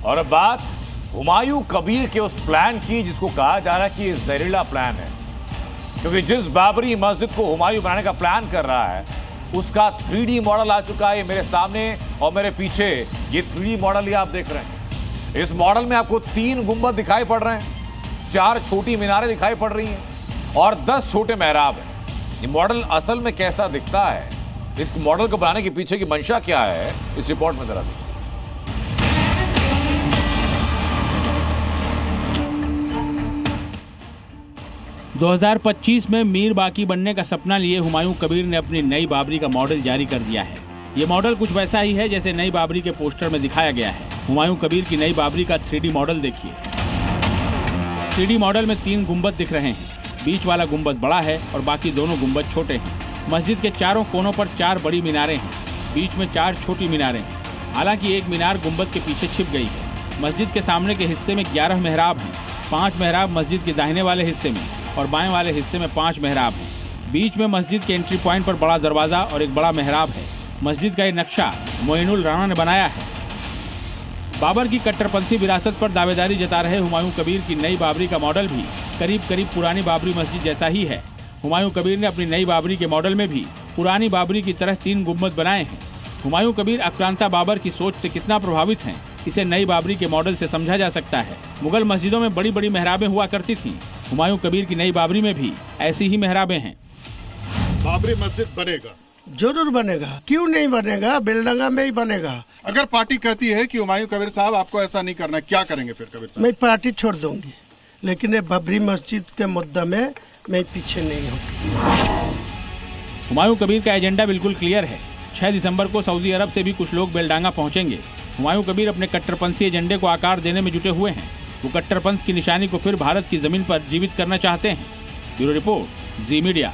और अब बात हुमायूं कबीर के उस प्लान की जिसको कहा जा रहा है कि ये जहरीला प्लान है, क्योंकि जिस बाबरी मस्जिद को हुमायूं बनाने का प्लान कर रहा है उसका 3D मॉडल आ चुका है। ये मेरे सामने और मेरे पीछे ये 3D मॉडल ही आप देख रहे हैं। इस मॉडल में आपको 3 गुंबद दिखाई पड़ रहे हैं, 4 छोटी मीनारें दिखाई पड़ रही हैं और 10 छोटे मेहराब हैं। ये मॉडल असल में कैसा दिखता है, इस मॉडल को बनाने के पीछे की मंशा क्या है, इस रिपोर्ट में जरा देखिए। 2025 में मीर बाकी बनने का सपना लिए हुमायूं कबीर ने अपनी नई बाबरी का मॉडल जारी कर दिया है। ये मॉडल कुछ वैसा ही है जैसे नई बाबरी के पोस्टर में दिखाया गया है। हुमायूं कबीर की नई बाबरी का 3D मॉडल देखिए। 3D मॉडल में 3 गुंबद दिख रहे हैं। बीच वाला गुंबद बड़ा है और बाकी दोनों गुंबद छोटे हैं। मस्जिद के चारों कोनों पर 4 बड़ी मीनारें हैं, बीच में 4 छोटी मीनारें हैं। हालांकि एक मीनार गुंबद के पीछे छिप गई है। मस्जिद के सामने के हिस्से में 11 मेहराब हैं। 5 मेहराब मस्जिद के दाहिने वाले हिस्से में और बाएं वाले हिस्से में 5 मेहराब हैं। बीच में मस्जिद के एंट्री पॉइंट पर बड़ा दरवाजा और एक बड़ा मेहराब है। मस्जिद का ये नक्शा मोइनुल राणा ने बनाया है। बाबर की कट्टरपंथी विरासत पर दावेदारी जता रहे हुमायूं कबीर की नई बाबरी का मॉडल भी करीब करीब पुरानी बाबरी मस्जिद जैसा ही है। हुमायूं कबीर ने अपनी नई बाबरी के मॉडल में भी पुरानी बाबरी की तरह 3 गुंबद बनाए हैं। हुमायूं कबीर आक्रांता बाबर की सोच से कितना प्रभावित हैं, इसे नई बाबरी के मॉडल से समझा जा सकता है। मुगल मस्जिदों में बड़ी बड़ी मेहराबें हुआ करती थीं। हुमायूं कबीर की नई बाबरी में भी ऐसी ही मेहराबें हैं। बाबरी मस्जिद बनेगा, जरूर बनेगा, क्यों नहीं बनेगा, बेलडंगा में ही बनेगा। अगर पार्टी कहती है कि हुमायूं कबीर साहब आपको ऐसा नहीं करना, क्या करेंगे फिर कबीर साहब? मैं पार्टी छोड़ दूंगी, लेकिन ये बाबरी मस्जिद के मुद्दा में मैं पीछे नहीं हूँ। हुमायूं कबीर का एजेंडा बिल्कुल क्लियर है। 6 दिसंबर को सऊदी अरब से भी कुछ लोग बेलडांगा पहुंचेंगे। हुमायूं कबीर अपने कट्टरपंथी एजेंडे को आकार देने में जुटे हुए हैं। वो कट्टरपंथ की निशानी को फिर भारत की जमीन पर जीवित करना चाहते हैं। ब्यूरो रिपोर्ट, जी मीडिया।